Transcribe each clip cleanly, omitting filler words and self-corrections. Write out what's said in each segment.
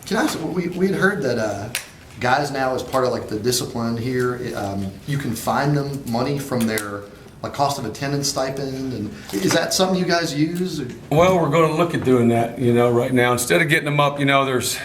Can I ask, we had heard that guys now, as part of like the discipline here, you can fine them money from their like cost of attendance stipend, and is that something you guys use? Or? Well, we're going to look at doing that, right now. Instead of getting them up, there's,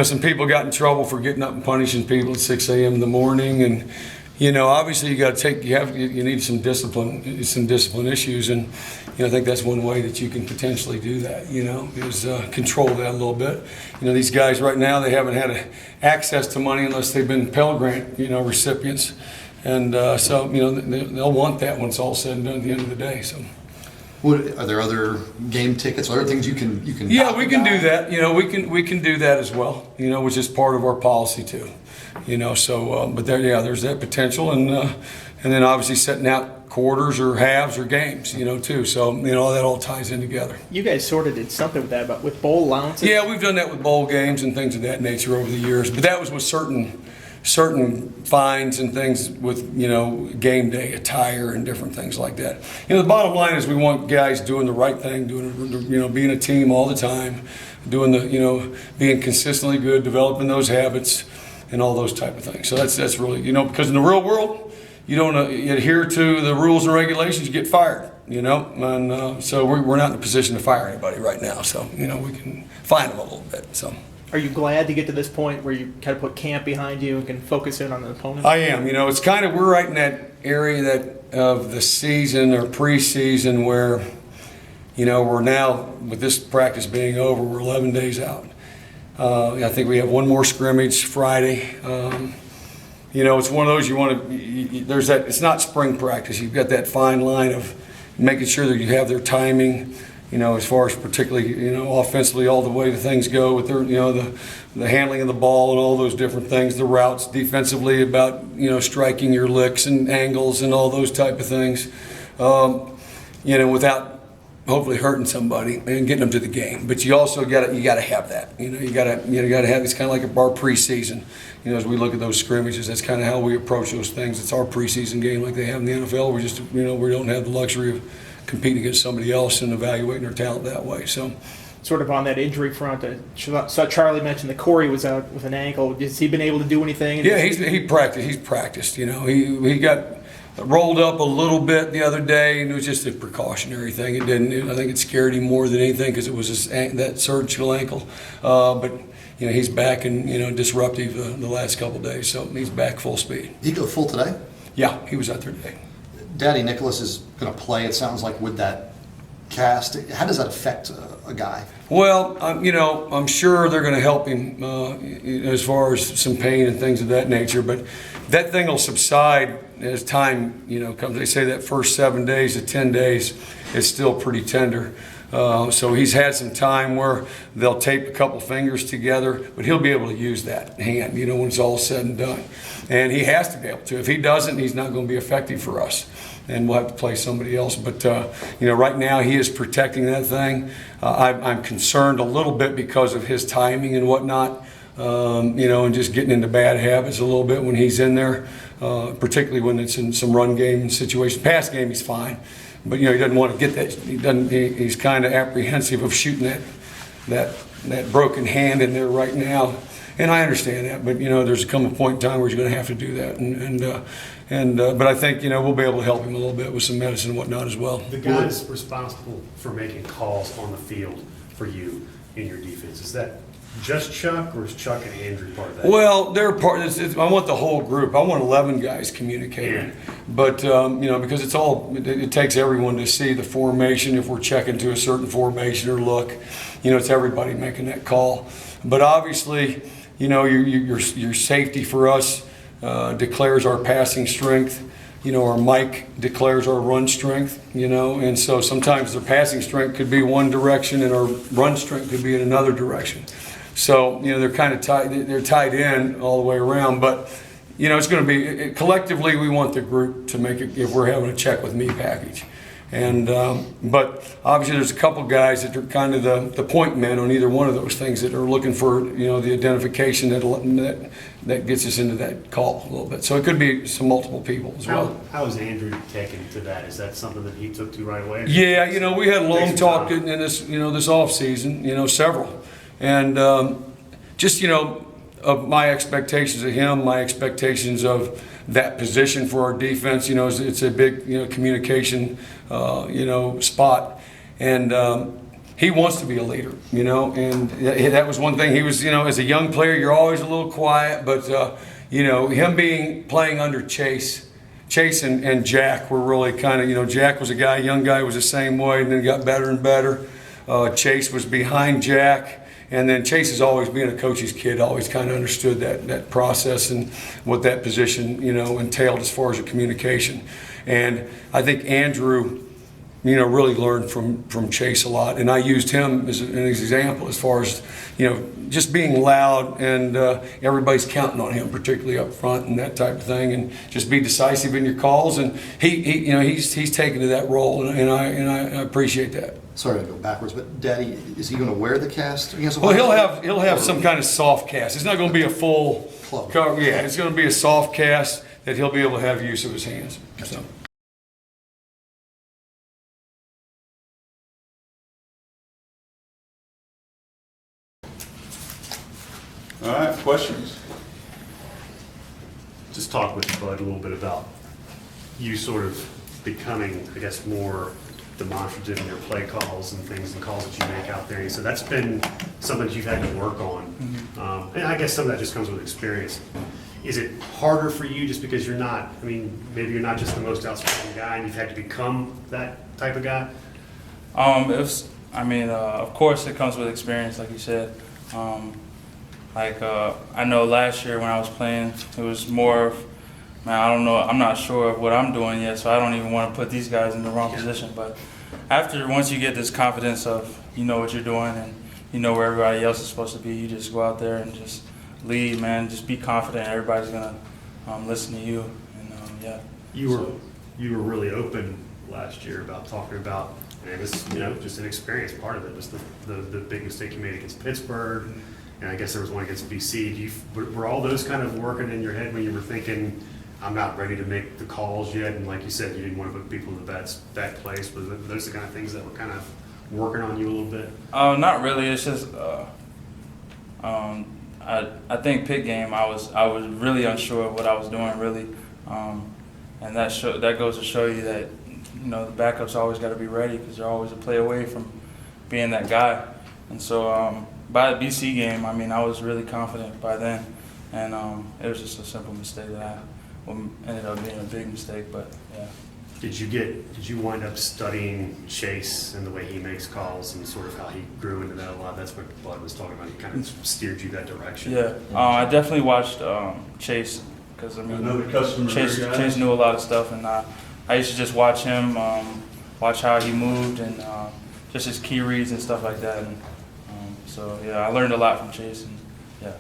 some people got in trouble for getting up and punishing people at 6 a.m. in the morning, and obviously you need some discipline issues, and I think that's one way that you can potentially do that. Is control that a little bit. These guys right now, they haven't had access to money unless they've been Pell Grant recipients, and so they'll want that when it's all said and done at the end of the day. So. Are there other game tickets? Are there things you can? Yeah, we can do that. We can do that as well. Which is part of our policy too. But there's that potential, and then obviously setting out quarters or halves or games, too. So that all ties in together. You guys sort of did something with that, but with bowl allowances. Yeah, we've done that with bowl games and things of that nature over the years. But that was with certain fines and things with game day attire and different things like that. The bottom line is we want guys doing the right thing, being a team all the time, doing being consistently good, developing those habits and all those type of things. So that's really because in the real world you don't adhere to the rules and regulations, you get fired. And so we're not in a position to fire anybody right now. So we can fine them a little bit. So. Are you glad to get to this point where you kind of put camp behind you and can focus in on the opponent? I am. It's kind of, we're right in that area of the season or preseason where, we're now, with this practice being over, we're 11 days out. I think we have one more scrimmage Friday. It's one of those it's not spring practice. You've got that fine line of making sure that you have their timing, as far as particularly, offensively, all the way the things go with their, the handling of the ball and all those different things, the routes, defensively about, striking your licks and angles and all those type of things, without hopefully hurting somebody and getting them to the game. But you also got to have that, you got to have, it's kind of like our preseason, as we look at those scrimmages, that's kind of how we approach those things. It's our preseason game like they have in the NFL. We just, we don't have the luxury of competing against somebody else and evaluating their talent that way. So, sort of on that injury front, so Charlie mentioned that Corey was out with an ankle. Has he been able to do anything? Yeah, he practiced. He's practiced. He got rolled up a little bit the other day, and it was just a precautionary thing. It didn't. I think it scared him more than anything because it was that surgical ankle. But he's back and disruptive the last couple of days, so he's back full speed. Did he go full today? Yeah, he was out there today. Daddy Nicholas is going to play, it sounds like, with that cast. How does that affect a guy? Well, I'm sure they're going to help him as far as some pain and things of that nature, but that thing will subside as time, comes. They say that first 7 days to 10 days is still pretty tender. So he's had some time where they'll tape a couple fingers together, but he'll be able to use that hand, when it's all said and done. And he has to be able to. If he doesn't, he's not going to be effective for us, and we'll have to play somebody else. But, right now he is protecting that thing. I'm concerned a little bit because of his timing and whatnot, and just getting into bad habits a little bit when he's in there, particularly when it's in some run game situation. Pass game, he's fine. But he doesn't want to get that. He's kind of apprehensive of shooting that broken hand in there right now, and I understand that. But there's come a point in time where he's going to have to do that, but I think we'll be able to help him a little bit with some medicine and whatnot as well. The guys responsible for making calls on the field for you in your defense, is that just Chuck, or is Chuck and Andrew part of that? Well, they're part. I want the whole group. I want 11 guys communicating. Yeah. But because it takes everyone to see the formation. If we're checking to a certain formation or look, it's everybody making that call. But obviously, your safety for us declares our passing strength. Our mic declares our run strength. And so sometimes their passing strength could be one direction and our run strength could be in another direction. So, they're kind of tied, they're tied in all the way around, but, it's going to be, collectively, we want the group to make it, if we're having a check with me package. And, but obviously there's a couple guys that are kind of the point men on either one of those things that are looking for, the identification that gets us into that call a little bit. So it could be some multiple people as well. How is Andrew taken to that? Is that something that he took to right away? Yeah, we had a long talk in this, this off season, several. And just, of my expectations of him, my expectations of that position for our defense, it's a big, communication, spot. And he wants to be a leader, and that was one thing. He was, as a young player, you're always a little quiet, but, him playing under Chase and Jack were really kind of, Jack was a guy, young guy was the same way, and then got better and better. Chase was behind Jack. And then Chase has always been a coach's kid, always kind of understood that process and what that position, entailed as far as the communication. And I think Andrew, really learned from Chase a lot. And I used him as an example as far as, just being loud and everybody's counting on him, particularly up front and that type of thing. And just be decisive in your calls. And he's taken to that role, and I appreciate that. Sorry to go backwards, but Daddy, is he going to wear the cast against Well, Ohio he'll have some kind of soft cast. It's not going to be a full Club. cover. Yeah, it's going to be a soft cast that he'll be able to have use of his hands. So. All right, questions? Just talk with Bud a little bit about you sort of becoming, I guess, more demonstrative in your play calls and things and calls that you make out there. So that's been something that you've had to work on. And I guess some of that just comes with experience. Is it harder for you just because you're not, maybe you're not just the most outspoken guy and you've had to become that type of guy? Of course it comes with experience, like you said. I know last year when I was playing, it was more of, I don't know, I'm not sure of what I'm doing yet, so I don't even want to put these guys in the wrong position. But once you get this confidence of you know what you're doing and you know where everybody else is supposed to be, you just go out there and just lead, man. Just be confident. Everybody's gonna listen to you, and You were really open last year about talking about, and it was just an experience part of it was the big mistake you made against Pittsburgh, and I guess there was one against BC. Were all those kind of working in your head when you were thinking, I'm not ready to make the calls yet, and like you said, you didn't want to put people in the bad place? Was those the kind of things that were kind of working on you a little bit? Not really. It's just I think pick game I was really unsure of what I was doing really, and that goes to show you that the backups always got to be ready because they're always a play away from being that guy. And so by the BC game, I was really confident by then, and it was just a simple mistake that ended up being a big mistake. But yeah. Did you wind up studying Chase and the way he makes calls and sort of how he grew into that a lot? That's what Bud was talking about. He kind of steered you that direction. Yeah, I definitely watched Chase because Another customer. Chase knew a lot of stuff, and I used to just watch him, watch how he moved, and just his key reads and stuff like that. And so yeah, I learned a lot from Chase, and yeah.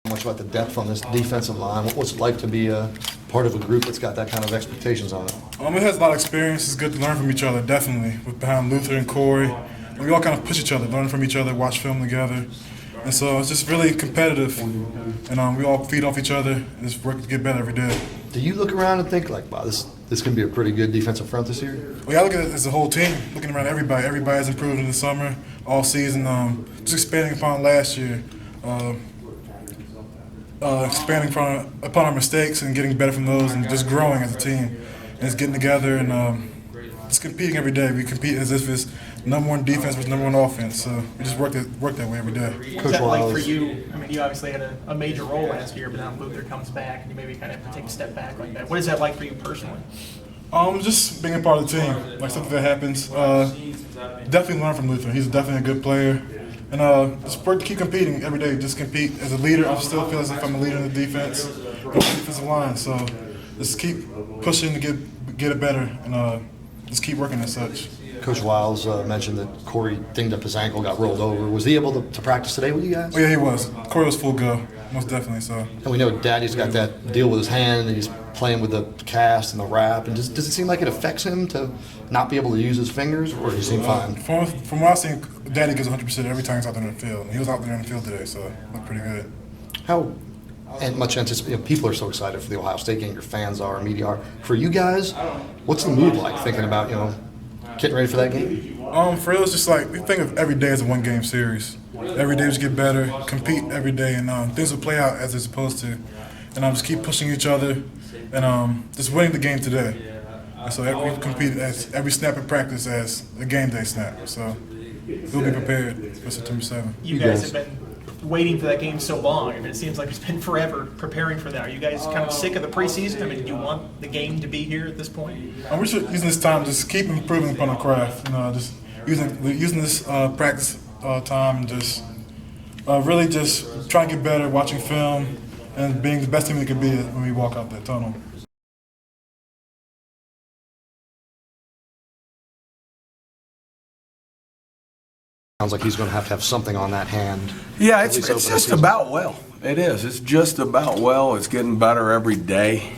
Much about the depth on this defensive line. What's it like to be a part of a group that's got that kind of expectations on it? It has a lot of experience. It's good to learn from each other, definitely. With behind Luther and Corey, and we all kind of push each other, learn from each other, watch film together, and so it's just really competitive. And we all feed off each other and just work to get better every day. Do you look around and think like, wow, this can be a pretty good defensive front this year? Well, yeah, I look at it as a whole team, looking around everybody. Everybody's improved in the summer, all season. Just expanding upon last year. Expanding upon our mistakes and getting better from those and just growing as a team. And just getting together and just competing every day. We compete as if it's number one defense versus number one offense. So we just work that way every day. What's that like for you? You obviously had a major role last year, but now Luther comes back and you maybe kind of have to take a step back like that. What is that like for you personally? Just being a part of the team. Like something that happens. Definitely learn from Luther. He's definitely a good player. And just work to keep competing every day. Just compete as a leader. I still feel as if I'm a leader in the defense, defensive line. So just keep pushing to get it better, and just keep working as such. Coach Wiles mentioned that Corey dinged up his ankle, got rolled over. Was he able to practice today with you guys? Oh yeah, he was. Corey was full go, most definitely. So. And we know Daddy's got that deal with his hand, and he's playing with the cast and the wrap. And does it seem like it affects him to not be able to use his fingers, or does he seem fine? From what I've seen, Daddy gives 100% every time he's out there in the field. And he was out there in the field today, so it looked pretty good. How and much anticipated. People are so excited for the Ohio State game. Your fans are, media are. For you guys, what's the mood like? Thinking about getting ready for that game. For real, it's just like we think of every day as a one-game series. Every day we just get better, compete every day, and things will play out as they're supposed to. And just keep pushing each other, and just winning the game today. And so we compete as every snap in practice as a game day snap. So we'll be prepared for September 7th. You guys have been waiting for that game so long. I mean, it seems like it's been forever preparing for that. Are you guys kind of sick of the preseason? I mean, do you want the game to be here at this point? We're just using this time to just keep improving upon our craft. Just using this practice time and just really just trying to get better, watching film, and being the best team we could be when we walk out that tunnel. Sounds like he's going to have something on that hand. Yeah, At it's least open the just season. about well. It is. It's just about well. It's getting better every day.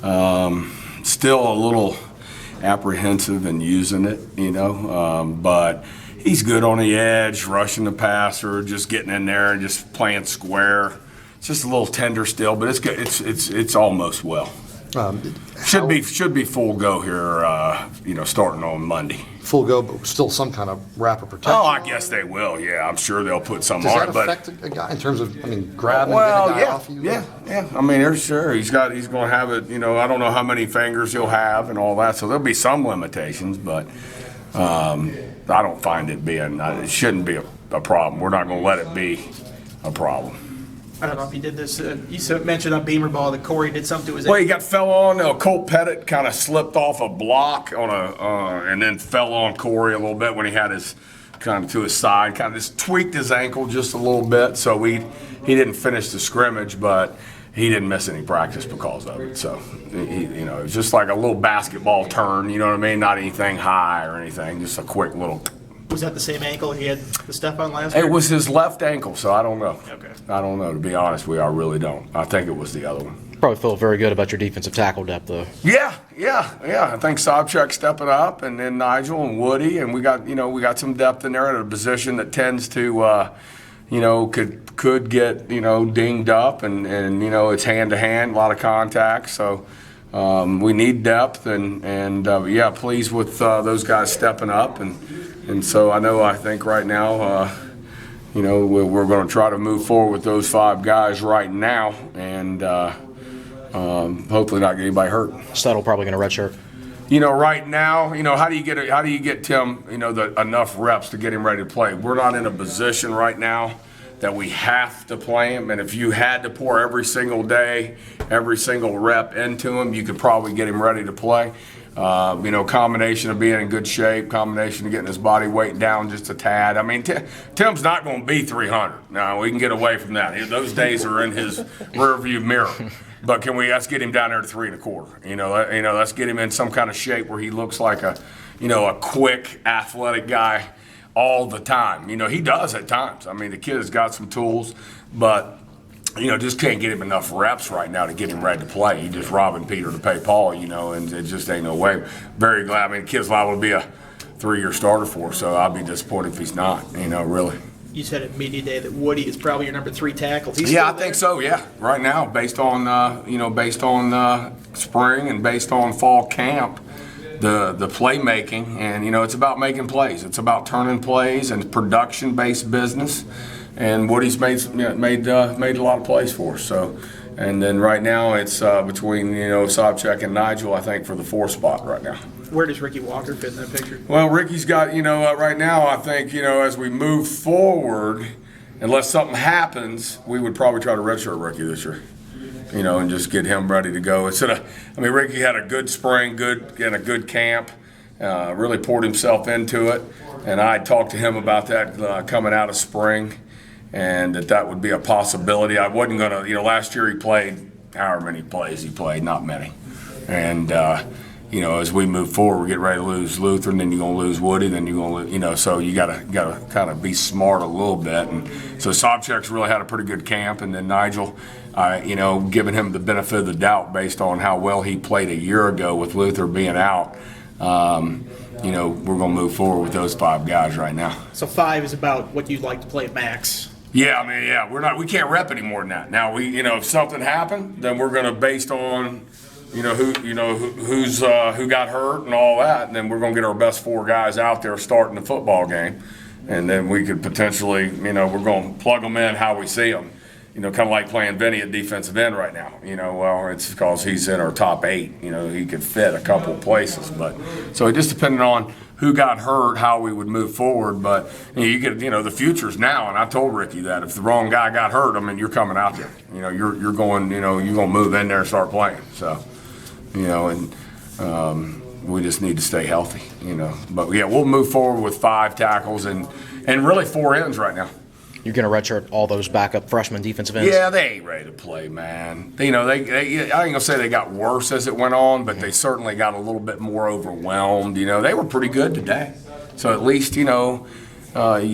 Still a little apprehensive in using it, but he's good on the edge, rushing the passer, just getting in there and just playing square. It's just a little tender still, but it's good. It's almost well. Should be full go here, starting on Monday. Full go, but still some kind of wrap of protection. Oh, I guess they will. Yeah, I'm sure they'll put some Does on that it. But affect a guy in terms of, grabbing well, getting a guy off you? yeah. I mean, there's sure he's going to have it. I don't know how many fingers he'll have and all that. So there'll be some limitations, but I don't find it being. It shouldn't be a problem. We're not going to let it be a problem. I don't know if he did this. You mentioned on Beamer Ball that Corey did something to his Well, he fell on. Colt Pettit kind of slipped off a block and then fell on Corey a little bit when he had his kind of to his side, kind of just tweaked his ankle just a little bit. So he didn't finish the scrimmage, but he didn't miss any practice because of it. So it was just like a little basketball turn. You know what I mean? Not anything high or anything. Just a quick little. Was that the same ankle he had the stuff on last year? It was his left ankle, so I don't know. Okay. I don't know. To be honest with you, I really don't. I think it was the other one. Probably feel very good about your defensive tackle depth, though. Yeah. I think Sobchak stepping up, and then Nigel and Woody, and we got some depth in there at a position that tends to, could get dinged up, and it's hand to hand, a lot of contact. So we need depth, and pleased with those guys stepping up, and so I think right now. We're going to try to move forward with those 5 guys right now, and hopefully not get anybody hurt. Settle probably going to redshirt. Right now, how do you get Tim, enough reps to get him ready to play? We're not in a position right now that we have to play him, and if you had to pour every single day, every single rep into him, you could probably get him ready to play. Combination of being in good shape, combination of getting his body weight down just a tad. I mean, Tim's not going to be 300. No, we can get away from that. Those days are in his rearview mirror. But let's get him down there to 3 1/4. Let's get him in some kind of shape where he looks like a quick, athletic guy all the time. He does at times. I mean, the kid has got some tools, but just can't get him enough reps right now to get him ready to play. He just robbing Peter to pay Paul, and it just ain't no way. Very glad. I mean, the kid's liable to be a 3-year starter for us, so I'll be disappointed if he's not, really. You said at media day that Woody is probably your number 3 tackle. I think so. Yeah, right now, based on spring and based on fall camp, the playmaking, and it's about making plays. It's about turning plays and production-based business. And Woody's made a lot of plays for us. So, and then right now it's between Sobchak and Nigel, I think, for the 4 spot right now. Where does Ricky Walker fit in that picture? Well, Ricky's got right now. I think as we move forward, unless something happens, we would probably try to redshirt Ricky this year. And just get him ready to go. Ricky had a good spring, and a good camp. Really poured himself into it, and I talked to him about that coming out of spring. And that would be a possibility. I wasn't going to, last year he played however many plays he played, not many. And, as we move forward, we're getting ready to lose Luther, and then you're going to lose Woody, then you're going to lose, so you got to kind of be smart a little bit. And so Sobchak's really had a pretty good camp, and then Nigel, giving him the benefit of the doubt based on how well he played a year ago with Luther being out. We're going to move forward with those 5 guys right now. So 5 is about what you'd like to play at max. Yeah, I mean, yeah, we can't rep any more than that. Now if something happened, then we're gonna based on, who got hurt and all that, and then we're gonna get our best 4 guys out there starting the football game, and then we could potentially, we're gonna plug them in how we see them. Kind of like playing Vinny at defensive end right now. Well, it's because he's in our top 8. He could fit a couple of places, but so it just depended on who got hurt, how we would move forward. But you get, the future's now, and I told Ricky that if the wrong guy got hurt, I mean, you're coming out there. You're going, you're gonna move in there and start playing. So, we just need to stay healthy. But yeah, we'll move forward with 5 tackles and really 4 ends right now. You're going to redshirt all those backup freshman defensive ends? Yeah, they ain't ready to play, man. They I ain't gonna say they got worse as it went on, but they certainly got a little bit more overwhelmed. They were pretty good today. So at least, you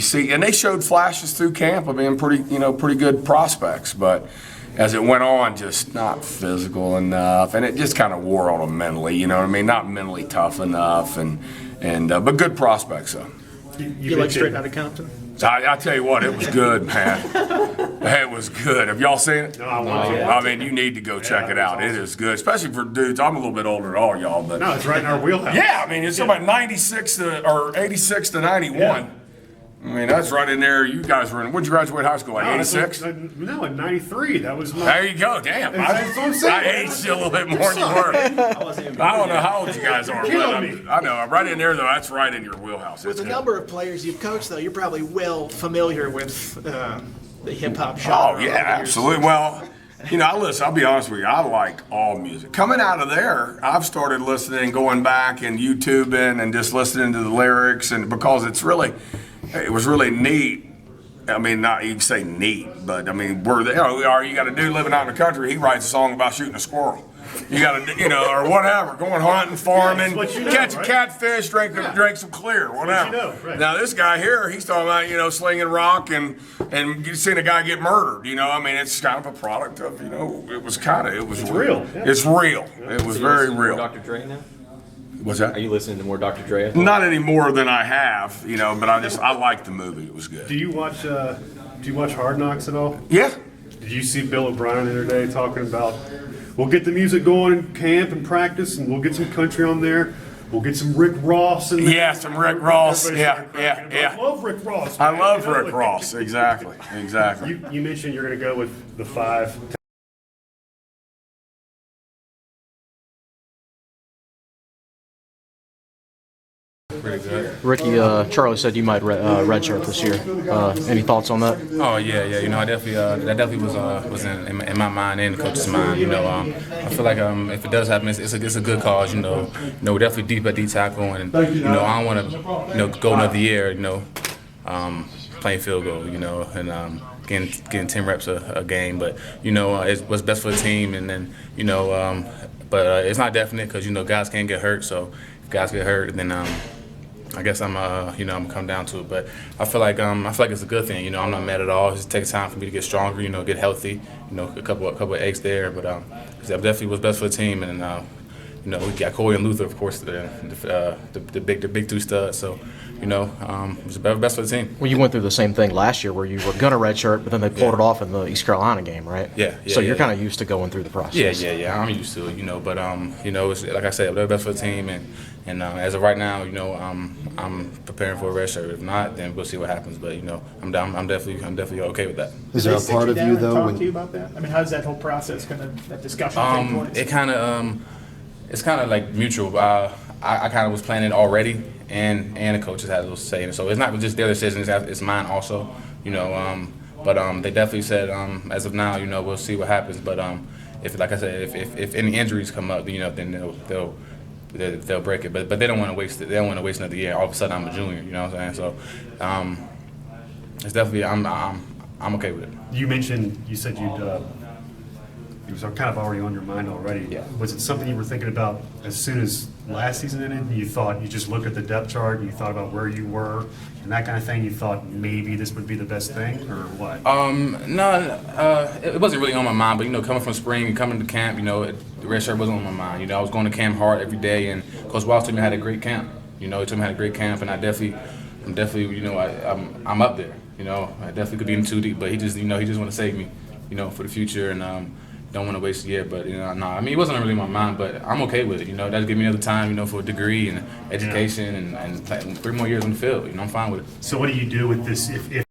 see, and they showed flashes through camp of being pretty good prospects, but as it went on, just not physical enough, and it just kind of wore on them mentally. Not mentally tough enough, but good prospects though. You like straight out of Compton? I tell you what, it was good, man. It was good. Have y'all seen it? No, I want to. I mean, you need to go check it out. It is good, especially for dudes. I'm a little bit older than all y'all, but No, it's right in our wheelhouse. yeah, I mean, it's about 96 or 86 to 91. Yeah. I mean, that's right in there. You guys were in. When'd you graduate high school? Like No, 86? No, in '93. That was my. There you go. Damn, That's what I'm saying. I aged you a little bit more than you were. I don't know how old you guys are, Killing but I know. Right in there, though. That's right in your wheelhouse. With It's the good. number of players you've coached, though, you're probably well familiar with the hip hop genre. Oh, yeah, over the years. absolutely. Well, listen, I'll be honest with you. I like all music. Coming out of there, I've started listening, going back and YouTubing and just listening to the lyrics, and because it was really neat. I mean, not you can say neat, but I mean, you got a dude living out in the country. He writes a song about shooting a squirrel. You got to, or whatever, going hunting, farming, what you know, catch a right? catfish, drink some clear, whatever. you know, right. Now this guy here, he's talking about slinging rock and you seen a guy get murdered. I mean, it's kind of a product of it's real. Yeah. It's real. It was very real. Dr. Dre now? What's that? Are you listening to more Dr. Dre? Not any more than I have, but I liked the movie. It was good. Do you watch Hard Knocks at all? Yeah. Did you see Bill O'Brien the other day talking about, we'll get the music going in camp and practice, and we'll get some country on there. We'll get some Rick Ross in there. Yeah, some Rick Ross. Everybody Yeah, started cracking yeah, up. yeah. I love Rick Ross. I man. love You know, Rick like- Ross. Exactly. You mentioned you're going to go with the 5. Ricky, Charlie said you might redshirt this year. Any thoughts on that? Oh yeah. I definitely that definitely was in my mind and the coach's mind. I feel like if it does happen, it's a good cause. We're definitely deep at D tackle, and I don't want to go another year. Playing field goal. And getting 10 reps a game. But it's what's best for the team, and then but it's not definite because guys can't get hurt. So if guys get hurt, then I guess I'm I'm come down to it, but I feel like it's a good thing. I'm not mad at all. It just takes time for me to get stronger. Get healthy. A couple of aches there, but that definitely was best for the team. And we got Corey and Luther, of course, the big 2 studs. So it was best for the team. Well, you went through the same thing last year where you were going to redshirt, but then they pulled it off in the East Carolina game, right? Yeah. So you're kind of used to going through the process. Yeah. I'm used to it, but it's like I said, they're best for the team, and as of right now, I'm preparing for a red shirt. If not, then we'll see what happens. But I'm definitely okay with that. Is there a part of you though? Talk to you about that? I mean, how's that whole process that discussion take place? It kind of it's kind of like mutual. I kind of was planning already, and the coaches had a say in it. So it's not just their decision; it's mine also. But they definitely said as of now, we'll see what happens. But if, like I said, if any injuries come up, then they'll break it. But they don't want to waste it. They don't want to waste another year. All of a sudden, I'm a junior. You know what I'm saying? So it's definitely I'm okay with it. You said it was kind of already on your mind already. Yeah. Was it something you were thinking about as soon as last season ended? You just looked at the depth chart and you thought about where you were and that kind of thing? You thought maybe this would be the best thing, or what? No, it wasn't really on my mind. But coming from spring and coming to camp, the red shirt wasn't on my mind. I was going to camp hard every day, and Coach Wiles told me I had a great camp. He told me I had a great camp, and I'm definitely, I'm up there. You know, I definitely could be in too deep, but he just want to save me, you know, for the future, and don't want to waste a year. But you know, no, I mean, it wasn't really in my mind, but I'm okay with it. You know, that'll give me another time, you know, for a degree and education and 3 more years on the field. You know, I'm fine with it. So what do you do with this if